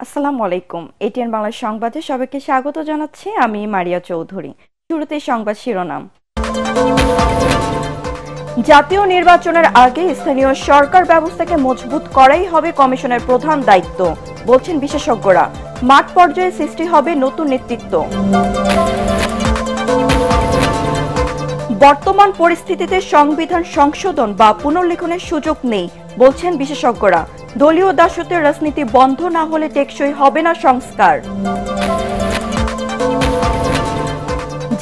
আসসালামু আলাইকুম। এটিএন বাংলা সংবাদে সবাইকে স্বাগত জানাচ্ছি। আমি মারিয়া চৌধুরী। শুরুতেই সংবাদ শিরোনাম। জাতীয় নির্বাচনের আগে স্থানীয় সরকার ব্যবস্থাকে মজবুত করাই হবে কমিশনের প্রধান দায়িত্ব, বলছেন বিশেষজ্ঞরা। মাঠ পর্যায়ে সৃষ্টি হবে নতুন নেতৃত্ব। বর্তমান পরিস্থিতিতে সংবিধান সংশোধন বা পুনর্লিখনের সুযোগ নেই, বলছেন বিশেষজ্ঞরা। দলীয় দাসত্বের রাজনীতি বন্ধ না হলে টেকসই হবে না সংস্কার।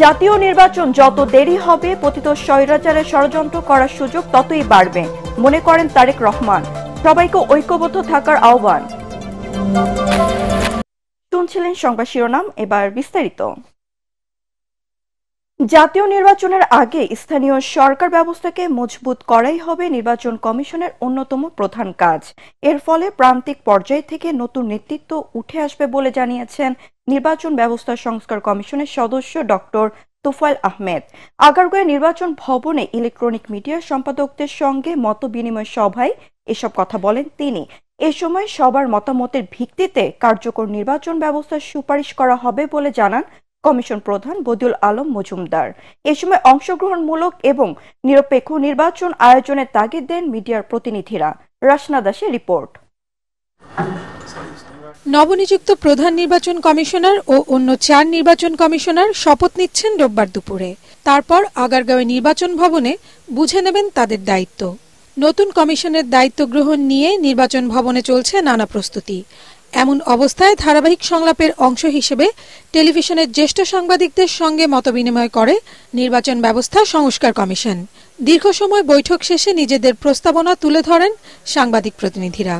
জাতীয় নির্বাচন যত দেরি হবে পতিত স্বৈরাচারের ষড়যন্ত্র করার সুযোগ ততই বাড়বে, মনে করেন তারেক রহমান। সবাইকে ঐক্যবদ্ধ থাকার আহ্বান। শুনছিলেন সংবাদ শিরোনাম, এবার বিস্তারিত। জাতীয় নির্বাচনের আগে স্থানীয় সরকার ব্যবস্থাকে মজবুত করাই হবে নির্বাচন কমিশনের অন্যতম প্রধান কাজ। এর ফলে প্রান্তিক পর্যায় থেকে নতুন নেতৃত্ব উঠে আসবে বলে জানিয়েছেন নির্বাচন ব্যবস্থা সংস্কার কমিশনের সদস্য ডক্টর তোফায়েল আহমেদ। আগারগাঁওয়ে নির্বাচন ভবনে ইলেকট্রনিক মিডিয়ার সম্পাদকদের সঙ্গে মত বিনিময় সভায় এসব কথা বলেন তিনি। এ সময় সবার মতামতের ভিত্তিতে কার্যকর নির্বাচন ব্যবস্থার সুপারিশ করা হবে বলে জানান কমিশন প্রধান বদিউল আলম মজুমদার। এ সময় অংশগ্রহণমূলক এবং নিরপেক্ষ নির্বাচন আয়োজনের তাগিদ দেন মিডিয়ার প্রতিনিধিরা। রাসনা দাসের রিপোর্ট। নবনিযুক্ত প্রধান নির্বাচন কমিশনার ও অন্য 4 নির্বাচন কমিশনার শপথ নিচ্ছেন রোববার দুপুরে। তারপর আগারগাঁওয়ে নির্বাচন ভবনে বুঝে নেবেন তাদের দায়িত্ব। নতুন কমিশনের দায়িত্ব গ্রহণ নিয়ে নির্বাচন ভবনে চলছে নানা প্রস্তুতি। এমন অবস্থায় ধারাবাহিক সংলাপের অংশ হিসেবে টেলিভিশনের জ্যেষ্ঠ সাংবাদিকদের সঙ্গে মতবিনিময় করে নির্বাচন ব্যবস্থা সংস্কার কমিশন। দীর্ঘ সময় বৈঠক শেষে নিজেদের প্রস্তাবনা তুলে ধরেন সাংবাদিক প্রতিনিধিরা।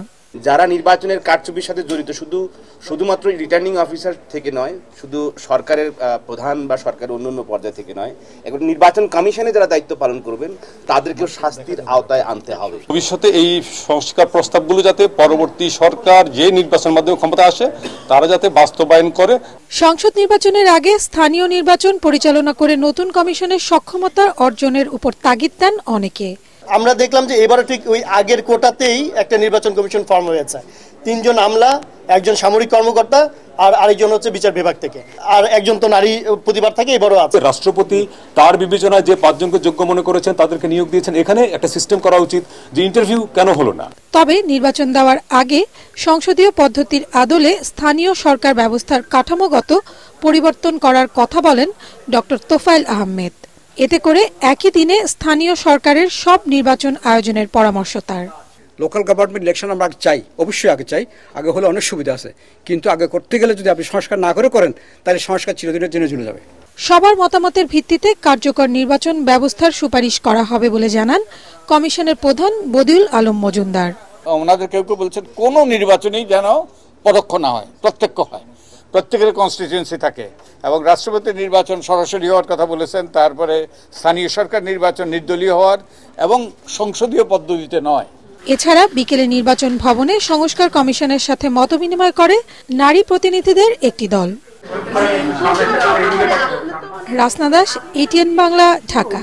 যারা নির্বাচনের কারচুপির সাথে জড়িত শুধুমাত্র রিটার্নিং অফিসার থেকে নয়, শুধু সরকারের প্রধান বা সরকারের অন্যান্য পর্যায় থেকে নয়, এখন নির্বাচন কমিশনে যারা দায়িত্ব পালন করবেন তাদেরকেও শাস্তির আওতায় আনতে হবে। ভবিষ্যতে এই সংস্কার প্রস্তাবগুলো যাতে পরবর্তী সরকার যে নির্বাচনের মাধ্যমে ক্ষমতা আসে তারা যাতে বাস্তবায়ন করে। সংসদ নির্বাচনের আগে স্থানীয় নির্বাচন পরিচালনা করে নতুন কমিশনের সক্ষমতা অর্জনের উপর তাগিদ দেন অনেকে। আমরা দেখলাম যে এবারে ঠিক ওই আগের কোটাতেই একটা নির্বাচন কমিশন ফর্ম হয়েছে। 3 জন আমলা, 1 জন সামরিক কর্মকর্তা আর আরেকজন হচ্ছে বিচার বিভাগ থেকে, আর 1 জন তো নারী প্রতিবার থেকে এবারও আছে। রাষ্ট্রপতি তার বিবেচনায় যে 5 জনকে যোগ্য মনে করেছেন তাদেরকে নিয়োগ দিয়েছেন। এখানে একটা সিস্টেম করা উচিত যে ইন্টারভিউ কেন হলো না। তবে নির্বাচন দেওয়ার আগে সংসদীয় পদ্ধতির আদলে স্থানীয় সরকার ব্যবস্থার কাঠামোগত পরিবর্তন করার কথা বলেন ডক্টর তোফায়েল আহমেদ। এতে করে একই দিনে স্থানীয় সরকারের সব নির্বাচন আয়োজনের পরামর্শ তার। লোকাল গভর্নমেন্ট ইলেকশন আমরা চাই, অবশ্যই আগে চাই, আগে হলে অনেক সুবিধা আছে, কিন্তু আগে করতে গেলে যদি আপনি সংস্কার না করেন তাহলে সংস্কার চিরদিনের জন্য চলে যাবে। সবার মতামতের ভিত্তিতে কার্যকর নির্বাচন ব্যবস্থার সুপারিশ করা হবে বলে জানান কমিশনের প্রধান বদিউল আলম মজুমদার। ওনাদের কেউ কেউ বলছেন কোনো নির্বাচনই যেন পরোক্ষ না হয়, প্রত্যক্ষ হয়, প্রত্যেকের কনস্টিটিউয়েন্সি থাকে, এবং রাষ্ট্রপতি নির্বাচন সরাসরি হওয়ার কথা বলেছেন। তারপরে স্থানীয় সরকার নির্বাচন নির্দলীয় হওয়ার এবং সংসদীয় পদ্ধতিতে নয়। এছাড়া বিকেলে নির্বাচন ভবনে সংস্কার কমিশনের সাথে মতবিনিময় করে নারী প্রতিনিধিদের একটি দল। রাসনা দাস, এটিএন বাংলা, ঢাকা।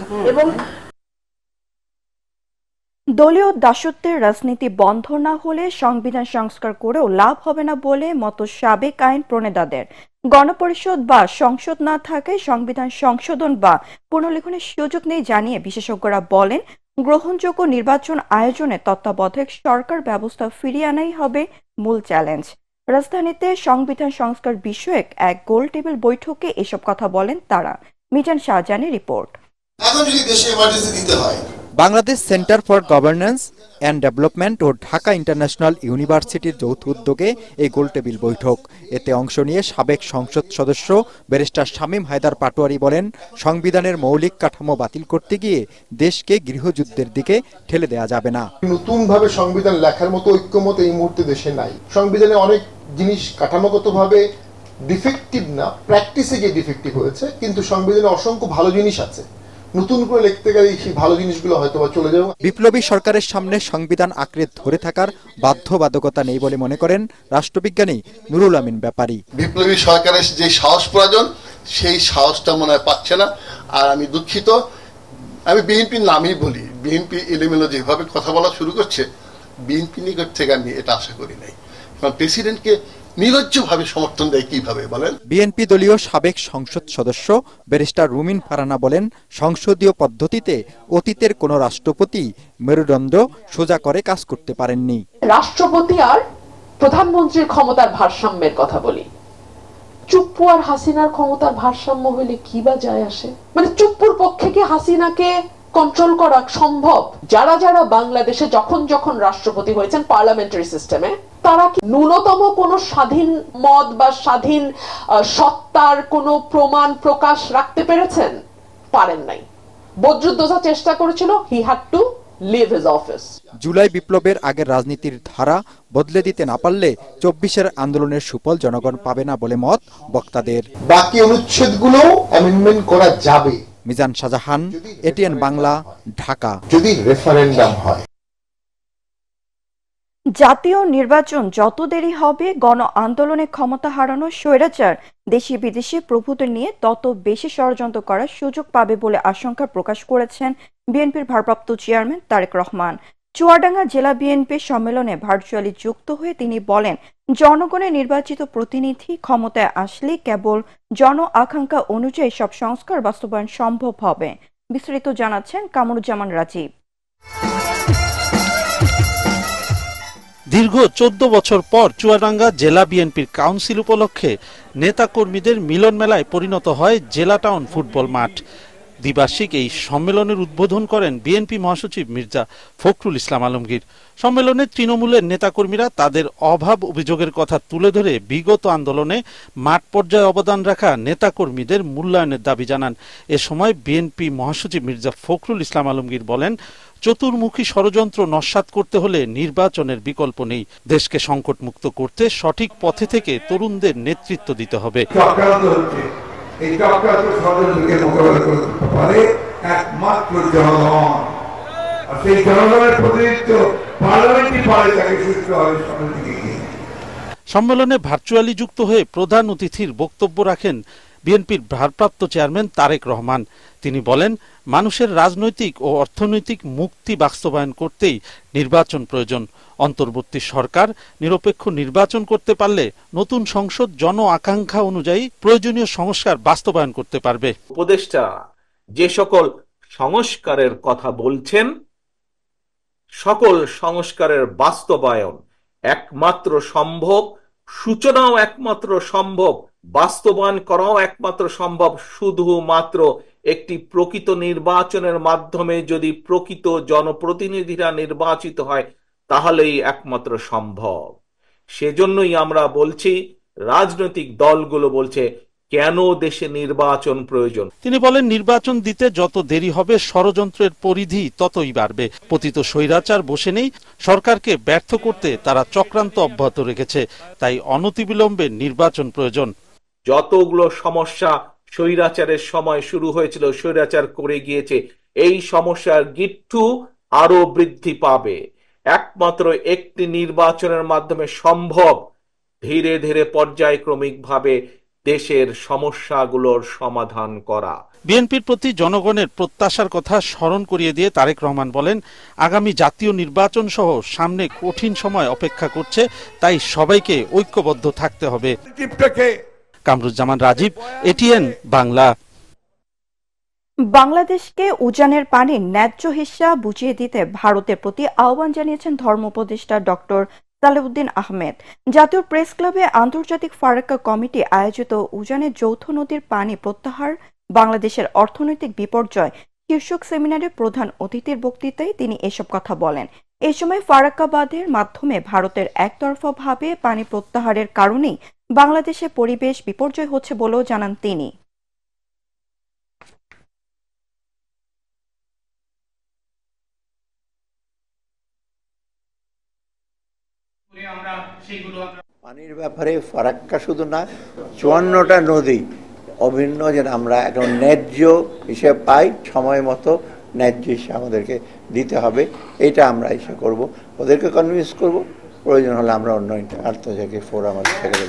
দলীয় দাসত্বের রাজনীতি বন্ধ না হলে সংবিধান সংস্কার করেও লাভ হবে না বলে মত সাবেক আইন প্রণেতাদের। গণপরিষদ বা সংসদ না থাকায় সংবিধান সংশোধন বা পুনর্লিখনের সুযোগ নেই জানিয়ে বিশেষজ্ঞরা বলেন, গ্রহণযোগ্য নির্বাচন আয়োজনে তত্ত্বাবধায়ক সরকার ব্যবস্থা ফিরিয়ে আনাই হবে মূল চ্যালেঞ্জ। রাজধানীতে সংবিধান সংস্কার বিষয়ক এক গোল টেবিল বৈঠকে এসব কথা বলেন তারা। মিজান শাহজাহানের রিপোর্ট। এখন যদি দেশে ইমার্জেন্সি দিতে হয়, Bangladesh centre for governance and development ও ঢাকা ইন্টারন্যাশনাল ইউনিভার্সিটির যৌথ উদ্যোগে এই গোলটেবিল বৈঠক। এতে অংশ নিয়ে সাবেক সংসদ সদস্য ব্যারিস্টার শামীম হায়দার পাটোয়ারি বলেন, সংবিধানের মৌলিক কাঠামো বাতিল করতে গিয়ে দেশকে গৃহযুদ্ধের দিকে ঠেলে দেওয়া যাবে না। নতুনভাবে সংবিধান লেখার মতো ঐক্যমত এই মুহূর্তে দেশে নাই। সংবিধানে অনেক জিনিস কাঠামোগতভাবে ডিফেক্টিভ না, প্র্যাকটিসে গিয়ে ডিফেক্টিভ হয়েছে, কিন্তু সংবিধানে অসংখ্য ভালো জিনিস আছে। নতুন করে লিখতে গেলে সেই ভালো জিনিসগুলো হয়তো চলে যাবে। বিপ্লবী সরকারের সামনে সংবিধান আঁকড়ে ধরে থাকার বাধ্যবাধকতা নেই বলে মনে করেন রাষ্ট্রবিজ্ঞানী নুরুল আমিন ব্যাপারী। বিপ্লবী সরকারের যে সাহস প্রয়োজন সেই সাহসটা মনে হয় পাচ্ছে না। আর আমি দুঃখিত, আমি বিএনপির নামই বলি, বিএনপি এলোমেলো যেভাবে কথা বলা শুরু করছে, বিএনপি নিকট থেকে আমি এটা আশা করি নাই। কারণ প্রেসিডেন্টকে নির্লজ্জভাবে সমর্থন দেয় কিভাবে বলেন? বিএনপি দলীয় সাবেক সংসদ সদস্য ব্যারিস্টার রুমিন ফারানা বলেন, সংসদীয় পদ্ধতিতে অতীতের কোনো রাষ্ট্রপতি মেরুদণ্ড সোজা করে কাজ করতে পারেননি। রাষ্ট্রপতি আর প্রধানমন্ত্রীর ক্ষমতার ভারসাম্যের কথা বলি, চুপ্পু আর হাসিনার ক্ষমতার ভারসাম্য হইলে কি বা যায় আসে? মানে চুপ্পুর পক্ষে কি হাসিনাকে কন্ট্রোল করা সম্ভব? যারা যারা বাংলাদেশে যখন যখন রাষ্ট্রপতি হয়েছেন পার্লামেন্টারি সিস্টেমে, তারা কি ন্যূনতম কোনো স্বাধীন মত বা স্বাধীন সত্তার কোনো প্রমাণ প্রকাশ রাখতে পেরেছেন? পারেন নাই। বদরুদ্দোজা চেষ্টা করেছিল, he had to leave his office. July বিপ্লবের আগের রাজনীতির ধারা বদলে দিতে না পারলে 24-এর আন্দোলনের সুফল জনগণ পাবে না বলে মত বক্তাদের। বাকি অনুচ্ছেদগুলো অ্যামেন্ডমেন্ট করা যাবে। মিজান শাহজাহান, এটিএন বাংলা, ঢাকা। যদি রেফারেন্ডাম হয়। জাতীয় নির্বাচন যত দেরি হবে, গণ আন্দোলনে ক্ষমতা হারানো স্বৈরাচার দেশি বিদেশি প্রভুদের নিয়ে তত বেশি ষড়যন্ত্র করার সুযোগ পাবে বলে আশঙ্কা প্রকাশ করেছেন বিএনপির ভারপ্রাপ্ত চেয়ারম্যান তারেক রহমান। চুয়াডাঙ্গা জেলা বিএনপির সম্মেলনে ভার্চুয়ালি যুক্ত হয়ে তিনি বলেন, জনগণের নির্বাচিত প্রতিনিধি ক্ষমতায় আসলে কেবল জন আকাঙ্ক্ষা অনুযায়ী সব সংস্কার বাস্তবায়ন সম্ভব হবে। বিস্তারিত জানাচ্ছেন কামরুজ্জামান রাজীব। দীর্ঘ 14 বছর পর চুয়াডাঙ্গা জেলা বিএনপির কাউন্সিল উপলক্ষে নেতাকর্মীদের মিলন মেলায় পরিণত হয় জেলা টাউন ফুটবল মাঠ। দ্বিবার্ষিক এই সম্মেলনের উদ্বোধন করেন বিএনপি মহাসচিব মির্জা ফখরুল ইসলাম আলমগীর। সম্মেলনে তৃণমূলের নেতাকর্মীরা তাদের অভাব অভিযোগের কথা তুলে ধরে বিগত আন্দোলনে মাঠ পর্যায়ে অবদান রাখা নেতাকর্মীদের মূল্যায়নের দাবি জানান। এ সময় বিএনপি মহাসচিব মির্জা ফখরুল ইসলাম আলমগীর বলেন, চতুর্মুখী ষড়যন্ত্র নস্যাৎ করতে হলে নির্বাচনের বিকল্প নেই। দেশকে সংকটমুক্ত করতে সঠিক পথে থেকে তরুণদের নেতৃত্ব দিতে হবে। এই চক্রান্ত ষড়যন্ত্রকে মোকাবেলা করতে পারে একমাত্র জনগণ, আর সেই জনগণের প্রতিনিধিত্ব পার্লামেন্টই পারে, তাকে সুষ্ঠুভাবে সামনের দিকে এগিয়ে। সম্মেলনে ভার্চুয়ালি যুক্ত হয়ে প্রধান অতিথির বক্তব্য রাখেন বিএনপির ভারপ্রাপ্ত চেয়ারম্যান তারেক রহমান। তিনি বলেন, মানুষের রাজনৈতিক ও অর্থনৈতিক মুক্তি বাস্তবায়ন করতেই নির্বাচন প্রয়োজন। অন্তর্বর্তী সরকার নিরপেক্ষ নির্বাচন করতে পারলে নতুন সংসদ জন আকাঙ্ক্ষা অনুযায়ী প্রয়োজনীয় সংস্কার বাস্তবায়ন করতে পারবে। উপদেষ্টা যে সকল সংস্কারের কথা বলছেন, সকল সংস্কারের বাস্তবায়ন একমাত্র সম্ভব, সূচনাও একমাত্র সম্ভব, বাস্তবায়ন করাও একমাত্র সম্ভব শুধুমাত্র একটি প্রকৃত নির্বাচনের মাধ্যমে। যদি প্রকৃত জনপ্রতিনিধিরা নির্বাচিত হয় তাহলেই একমাত্র সম্ভব। সেজন্যই আমরা বলছি, রাজনৈতিক দলগুলো বলছে কেন দেশে নির্বাচন প্রয়োজন। তিনি বলেন, নির্বাচন দিতে যত দেরি হবে ষড়যন্ত্রের পরিধি ততই বাড়বে। পতিত স্বৈরাচার বসে নেই, সরকারকে ব্যর্থ করতে তারা চক্রান্ত অব্যাহত রেখেছে। তাই অনতিবিলম্বে নির্বাচন প্রয়োজন। যতগুলো সমস্যা স্বৈরাচারের সময় শুরু হয়েছিল, স্বৈরাচার করে গিয়েছে, এই সমস্যার গিট্টু আরো বৃদ্ধি পাবে। একমাত্র একটি নির্বাচনের মাধ্যমে সম্ভব ধীরে ধীরে পর্যায়ক্রমিকভাবে দেশের সমস্যাগুলোর সমাধান করা। বিএনপির প্রতি জনগণের প্রত্যাশার কথা স্মরণ করিয়ে দিয়ে তারেক রহমান বলেন, আগামী জাতীয় নির্বাচন সহ সামনে কঠিন সময় অপেক্ষা করছে, তাই সবাইকে ঐক্যবদ্ধ থাকতে হবে। কামরুজ্জামান রাজীব, এটিএন বাংলা। বাংলাদেশকে উজানের পানির ন্যায্য হিস্সা বুঝিয়ে দিতে ভারতের প্রতি আহ্বান জানিয়েছেন ধর্ম উপদেষ্টা ডক্টর সালেউদ্দিন আহমেদ। জাতীয় প্রেস ক্লাবে আন্তর্জাতিক ফারাক্কা কমিটি আয়োজিত উজানের যৌথ নদীর পানি প্রত্যাহার, বাংলাদেশের অর্থনৈতিক বিপর্যয় শীর্ষক সেমিনারে প্রধান অতিথির বক্তৃতায় তিনি এসব কথা বলেন। এই সময় ফারাক্কা বাঁধের মাধ্যমে ভারতের একতরফাভাবে পানি প্রত্যাহারের কারণেই বাংলাদেশে পরিবেশ বিপর্যয় হচ্ছে বলেও জানান তিনি। পানির ব্যাপারে ফারাক্কা শুধু না, 54টা নদী অভিন্ন যেন আমরা এখন ন্যায্য হিসেবে পাই, সময় মতো ন্যায্য হিসেবে আমাদেরকে দিতে হবে। এটা আমরা এসে করব, ওদেরকে কনভিন্স করব, প্রয়োজন হলে আমরা অন্য আন্তর্জাতিক ফোরাম থেকে।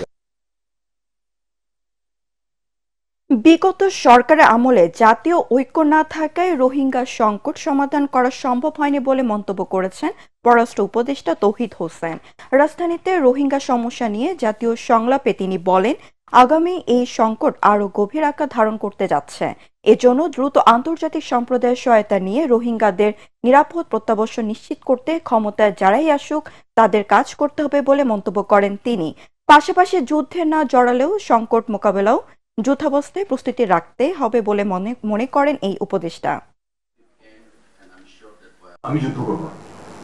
বিগত সরকারের আমলে জাতীয় ঐক্য না থাকায় রোহিঙ্গা সংকট সমাধান করা সম্ভব হয়নি বলে মন্তব্য করেছেন পররাষ্ট্র উপদেষ্টা তৌহিদ হোসেন। রাজধানীতে রোহিঙ্গা সমস্যা নিয়ে জাতীয় সংলাপে তিনি বলেন, আগামী এই সংকট আরও গভীর আকার ধারণ করতে যাচ্ছে। এজন্য দ্রুত আন্তর্জাতিক সম্প্রদায়ের সহায়তা নিয়ে রোহিঙ্গাদের নিরাপদ প্রত্যাবাসন নিশ্চিত করতে ক্ষমতায় যারাই আসুক তাদের কাজ করতে হবে বলে মন্তব্য করেন তিনি। পাশাপাশি যুদ্ধে না জড়ালেও সংকট মোকাবেলাও যুদ্ধাবস্থায় প্রস্তুতি রাখতে হবে বলে মনে করেন এই উপদেষ্টা। আমি যুদ্ধ করবো,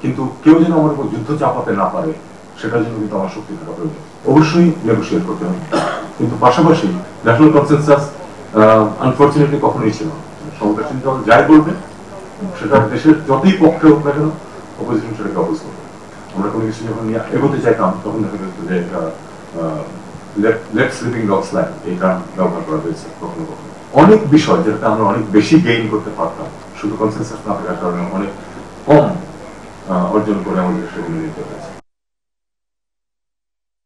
কিন্তু কেউ যেন আমার উপর যুদ্ধ চাপাতে না পারে সেটার জন্য কিন্তু আমার শক্তি থাকা প্রয়োজন। অবশ্যই নেগোশিয়েট করতে হবে, কিন্তু পাশাপাশি ন্যাশনাল কনসেনসাস আনফরচুনেটলি কখনোই ছিল না। সমতাসীন দল যাই বলবে সেটা দেশের যতই পক্ষে হোক না কেন অপোজিশন সেটাকে অপোজ করবে। আমরা কোনো কিছু যখন এগোতে চাইতাম তখন দেখা যেত যে লেট স্লিপিং ডগস লাইন এই টার্ম ব্যবহার করা হয়েছে কখনো কখনো। অনেক বিষয় যেটাতে আমরা অনেক বেশি গেইন করতে পারতাম শুধু কনসেনসাস না থাকার কারণে অনেক কম অর্জন করে আমাদের সেগুলো নিতে হয়েছে।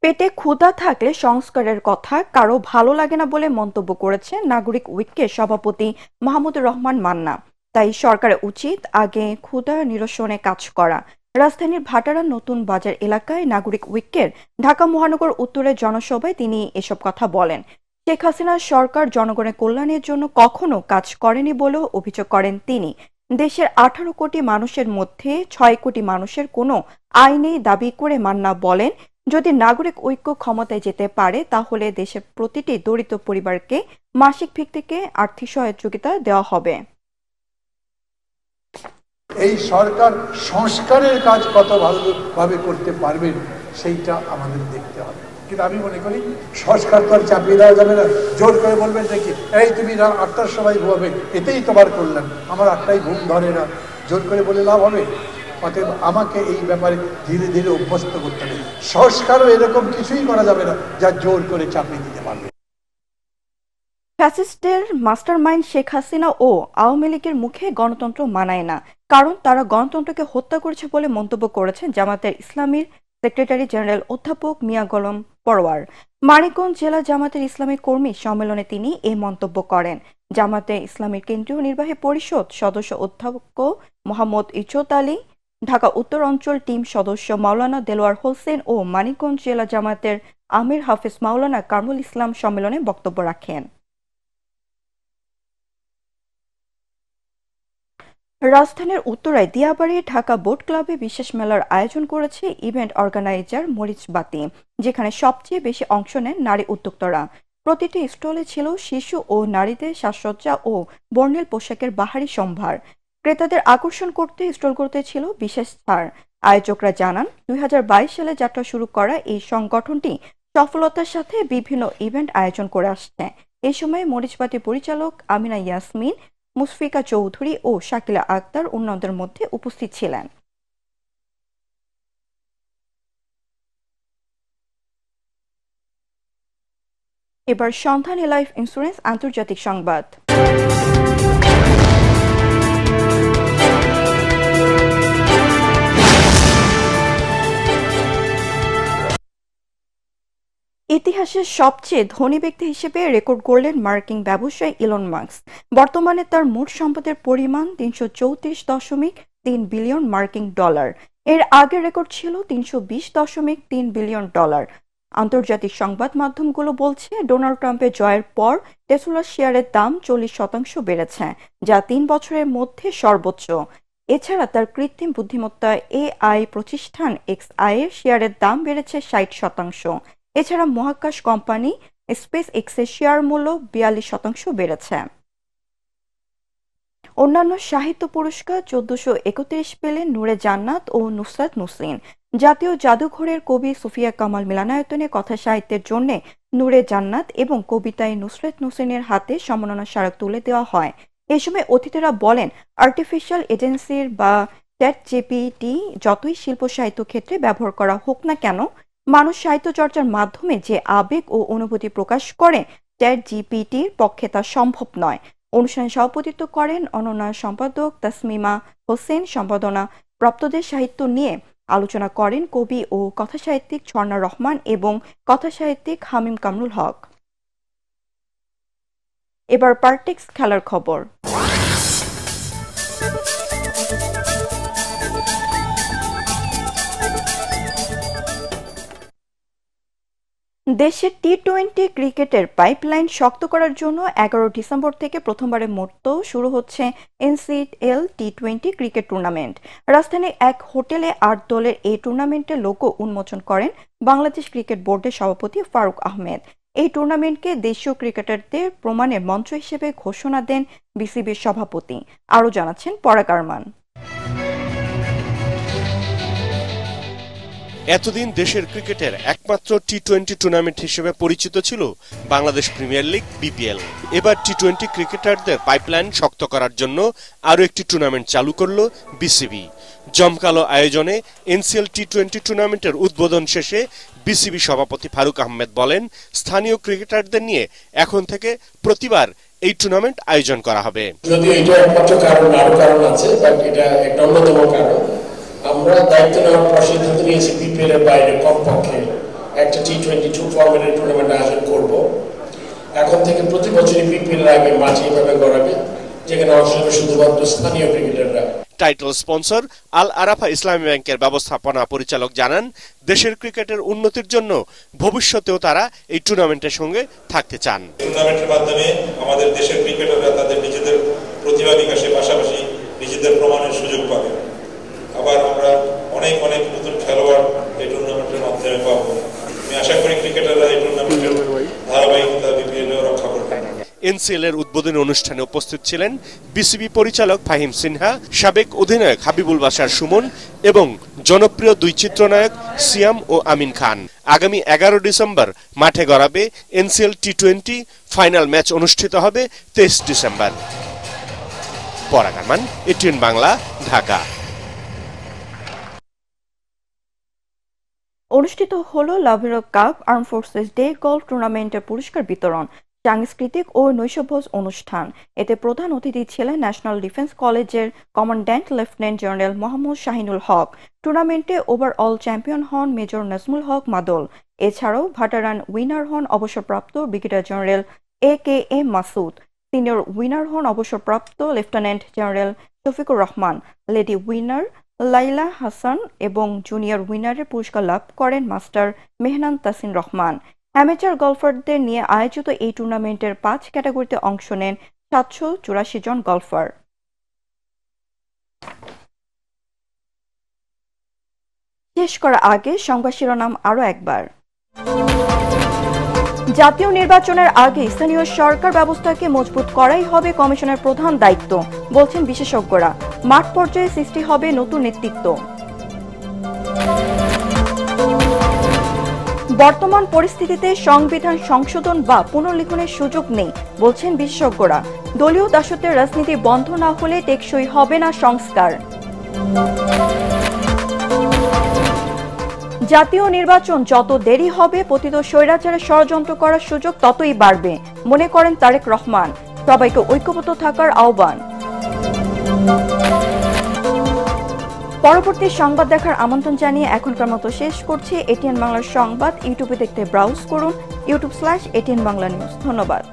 পেটে ক্ষুধা থাকলে সংস্কারের কথা কারো ভালো লাগে না বলে মন্তব্য করেছে নাগরিক উইকের সভাপতি মাহমুদুর রহমান মান্না। তাই সরকারের উচিত আগে ক্ষুধা নিরসনে কাজ করা। রাজধানীর ভাটারা নতুন বাজার এলাকায় নাগরিক উইকের ঢাকা মহানগর উত্তরের জনসভায় তিনি এসব কথা বলেন। শেখ হাসিনার সরকার জনগণের কল্যাণের জন্য কখনো কাজ করেনি বলেও অভিযোগ করেন তিনি। দেশের 18 কোটি মানুষের মধ্যে 6 কোটি মানুষের কোনো আয় নেই দাবি করে মান্না বলেন, যদি নাগরিক ঐক্য ক্ষমতায় যেতে পারে তাহলে দেশের প্রতিটি দরিদ্র পরিবারকে মাসিক ভিত্তিতে আর্থিক সহযোগিতা দেওয়া হবে। এই সরকার সংস্কারের কাজ কত ভালোভাবে করতে পারবেন সেইটা আমাদের দেখতে হবে। কিন্তু আমি মনে করি সংস্কার তো আর চাপিয়ে দেওয়া যাবে না। জোর করে বলবেন দেখি এই তুমি 8টার সময় ঘুমাবে, এতেই তোমার করলেন, আমার 8টায় ঘুম ধরে না, জোর করে বলে লাভ হবে? অতএব আমাকে এই ব্যাপারে ধীরে ধীরে অভ্যস্ত করতে হবে। সংস্কারও এরকম কিছুই করা যাবে না যা জোর করে চাপিয়ে দিতে পারবে। ফ্যাসিস্টের মাস্টারমাইন্ড শেখ হাসিনা ও আওয়ামী লীগের মুখে গণতন্ত্র মানায় না, কারণ তারা গণতন্ত্রকে হত্যা করেছে বলে মন্তব্য করেছেন জামায়াতে ইসলামীর সেক্রেটারি জেনারেল অধ্যাপক মিয়া গোলাম পরোয়ার। মানিকগঞ্জ জেলা জামায়াতে ইসলামী কর্মী সম্মেলনে তিনি এই মন্তব্য করেন। জামায়াতে ইসলামীর কেন্দ্রীয় নির্বাহী পরিষদ সদস্য অধ্যক্ষ মোহাম্মদ ইজ্জত আলী, ঢাকা উত্তর অঞ্চল টিম সদস্য মাওলানা দেলোয়ার হোসেন ও মানিকগঞ্জ জেলা জামায়াতের আমির হাফিজ মাওলানা কামরুল ইসলাম সম্মেলনে বক্তব্য রাখেন। রাজধানীর উত্তরায় দিয়াবাড়ি ঢাকা বোট ক্লাবে বিশেষ মেলার আয়োজন করেছে ইভেন্ট অর্গানাইজার মরিচবাতি, যেখানে সবচেয়ে বেশি অংশ নেন নারী উদ্যোক্তারা। প্রতিটি স্টলে ছিল শিশু ও নারীদের সাজসজ্জা ও বর্ণিল পোশাকের বাহারি সম্ভার। ক্রেতাদের আকর্ষণ করতে স্টলগুলোতে ছিল বিশেষ ছাড়। আয়োজকরা জানান, 2022 সালে যাত্রা শুরু করা এই সংগঠনটি সফলতার সাথে বিভিন্ন ইভেন্ট আয়োজন করে আসছে। এই সময় মরিচবাতি পরিচালক আমিনা ইয়াসমিন, মুশফিকা চৌধুরী ও শাকিলা আক্তার অন্যদের মধ্যে উপস্থিত ছিলেন। এবার সন্ধানী লাইফ ইন্স্যুরেন্স আন্তর্জাতিক সংবাদ। ইতিহাসের সবচেয়ে ধনী ব্যক্তি হিসেবে রেকর্ড গড়লেন মার্কিন ব্যবসায়ী ইলন মাস্ক। বর্তমানে তার মোট সম্পদের পরিমাণ 334.3 বিলিয়ন মার্কিন ডলার। এর আগের রেকর্ড ছিল 320.3 বিলিয়ন ডলার। আন্তর্জাতিক সংবাদ মাধ্যমগুলো বলছে, ডোনাল্ড ট্রাম্পের জয়ের পর টেসলার শেয়ারের দাম 40% বেড়েছে, যা 3 বছরের মধ্যে সর্বোচ্চ। এছাড়া তার কৃত্রিম বুদ্ধিমত্তা AI প্রতিষ্ঠান XAI এর শেয়ারের দাম বেড়েছে 60%। এছাড়া মহাকাশ কোম্পানি স্পেস এক্সের শেয়ার মূল্য 42% বেড়েছে। অন্যান্য সাহিত্য পুরস্কার 1431 পেলেন নূরে জান্নাত ও নুসরাত নসরিন। জাতীয় জাদুঘরের কবি সুফিয়া কামাল মিলনায়তনে কথা সাহিত্যের জন্য নূরে জান্নাত এবং কবিতায় নুসরাত নসরিনের হাতে সম্মাননা স্মারক তুলে দেওয়া হয়। এ সময় অতিথিরা বলেন, আর্টিফিশিয়াল ইন্টেলিজেন্স বা ChatGPT যতই শিল্প সাহিত্য ক্ষেত্রে ব্যবহার করা হোক না কেন, মানুষ সাহিত্য চর্চার মাধ্যমে যে আবেগ ও অনুভূতি প্রকাশ করে ChatGPTর পক্ষে তা সম্ভব নয়। অনুষ্ঠানে সভাপতিত্ব করেন অনন্য সম্পাদক তাসমিমা হোসেন। সম্পাদনা প্রাপ্তদের সাহিত্য নিয়ে আলোচনা করেন কবি ও কথাসাহিত্যিক ঝর্ণা রহমান এবং কথাসাহিত্যিক হামিম কামরুল হক। এবার পার্টেক্স খেলার খবর। দেশের টি-20 ক্রিকেটের পাইপলাইন শক্ত করার জন্য 11 ডিসেম্বর থেকে প্রথমবারের মতো শুরু হচ্ছে এনসিএল টি-20 ক্রিকেট টুর্নামেন্ট। রাজধানীর এক হোটেলে 8 দলের এই টুর্নামেন্টের লোগো উন্মোচন করেন বাংলাদেশ ক্রিকেট বোর্ডের সভাপতি ফারুক আহমেদ। এই টুর্নামেন্টকে দেশীয় ক্রিকেটারদের প্রমাণের মঞ্চ হিসেবে ঘোষণা দেন বিসিবির সভাপতি। আরও জানাচ্ছেন পরাগ আরমান। এতদিন দেশের ক্রিকেটের একমাত্র টি-20 টুর্নামেন্ট হিসেবে পরিচিত ছিল বাংলাদেশ প্রিমিয়ার লিগ বিপিএল। এবার টি-20 ক্রিকেটারদের পাইপলাইন শক্ত করার জন্য আরও একটি টুর্নামেন্ট চালু করল বিসিবি। জমকালো আয়োজনে এনসিএল টি-20 টুর্নামেন্টের উদ্বোধন শেষে বিসিবি সভাপতি ফারুক আহমেদ বলেন, স্থানীয় ক্রিকেটারদের নিয়ে এখন থেকে প্রতিবার এই টুর্নামেন্ট আয়োজন করা হবে। যদিও এটা একমাত্র কারণ, আরো কারণ আছে, বাট এটা একটা অন্যতম কারণ। আমরা দায়িত্ব নেওয়ার পর সিদ্ধান্ত নিয়েছি বিপিএল এর বাইরে কমপক্ষে একটা টি-22 ফরম্যাটের টুর্নামেন্ট আয়োজন করব। এখন থেকে প্রতি বছরই বিপিএল এর আগে মাঠ এভাবে গড়াবে, যেখানে অংশ নেবে শুধুমাত্র স্থানীয় ক্রিকেটাররা। টাইটেল স্পন্সর আল আরাফা ইসলামী ব্যাংকের ব্যবস্থাপনা পরিচালক জানান, দেশের ক্রিকেটের উন্নতির জন্য ভবিষ্যতেও তারা এই টুর্নামেন্টের সঙ্গে থাকতে চান। টুর্নামেন্টের মাধ্যমে আমাদের দেশের ক্রিকেটাররা তাদের নিজেদের প্রতিভা বিকাশের পাশাপাশি নিজেদের প্রমাণের সুযোগ পাবে। আবার আমরা অনেক অনেক নতুন খেলোয়াড় এই টুর্নামেন্টের মাধ্যমে পাবো। আমি আশা করি ক্রিকেটাররা এই টুর্নামেন্টের ধারাবাহিকতা বিপিএল রক্ষা করবে। এনসিএল এর উদ্বোধনী অনুষ্ঠানে উপস্থিত ছিলেন বিসিবি পরিচালক ফাহিম সিনহা, সাবেক অধিনায়ক হাবিবুল বাশার সুমন এবং জনপ্রিয় দুই চিত্রনায়ক সিয়াম ও আমিন খান। আগামী 11 ডিসেম্বর মাঠে গড়াবে এনসিএল টি-20, ফাইনাল ম্যাচ অনুষ্ঠিত হবে 23 ডিসেম্বর। পরাগ আরমান, এটিএন বাংলা, ঢাকা। অনুষ্ঠিত হলো লাভেরো cup armed forces day golf টুর্নামেন্টের পুরস্কার বিতরণ, সাংস্কৃতিক ও নৈশভোজ অনুষ্ঠান। এতে প্রধান অতিথি ছিলেন ন্যাশনাল ডিফেন্স কলেজের commandant lieutenant general Mohammad Shahinul Haque. টুর্নামেন্টে ওভারঅল চ্যাম্পিয়ন হন মেজর নাজমুল হক মাদল। এছাড়াও ভেটারান উইনার হন অবসরপ্রাপ্ত brigadier general AKM Masud. Senior winner হন অবসরপ্রাপ্ত lieutenant general Shafiqur Rahman. Lady winner Laila Hasan এবং জুনিয়র উইনারের পুরস্কার লাভ করেন মাস্টার মেহনান তাসিন রহমান। অ্যামেচার গলফারদের নিয়ে আয়োজিত এই টুর্নামেন্টের 5 ক্যাটাগরিতে অংশ নেন 784 জন গলফার। শেষ করার আগে সংবাদ শিরোনাম আরও একবার। জাতীয় নির্বাচনের আগে স্থানীয় সরকার ব্যবস্থাকে মজবুত করাই হবে কমিশনের প্রধান দায়িত্ব, বলছেন বিশেষজ্ঞরা। মাঠ পর্যায়ে সৃষ্টি হবে নতুন নেতৃত্ব। বর্তমান পরিস্থিতিতে সংবিধান সংশোধন বা পুনর্লিখনের সুযোগ নেই, বলছেন বিশেষজ্ঞরা। দলীয় দাসত্বের রাজনীতি বন্ধ না হলে টেকসই হবে না সংস্কার। জাতীয় নির্বাচন যত দেরি হবে পতিত স্বৈরাচারের ষড়যন্ত্র করার সুযোগ ততই বাড়বে, মনে করেন তারেক রহমান। সবাইকে ঐক্যবদ্ধ থাকার আহ্বান। পরবর্তী সংবাদ দেখার আমন্ত্রণ জানিয়ে এখনকার মতো শেষ করছি এটিএন বাংলার সংবাদ। ইউটিউবে দেখতে ব্রাউজ করুন youtube/ATN Bangla News। ধন্যবাদ।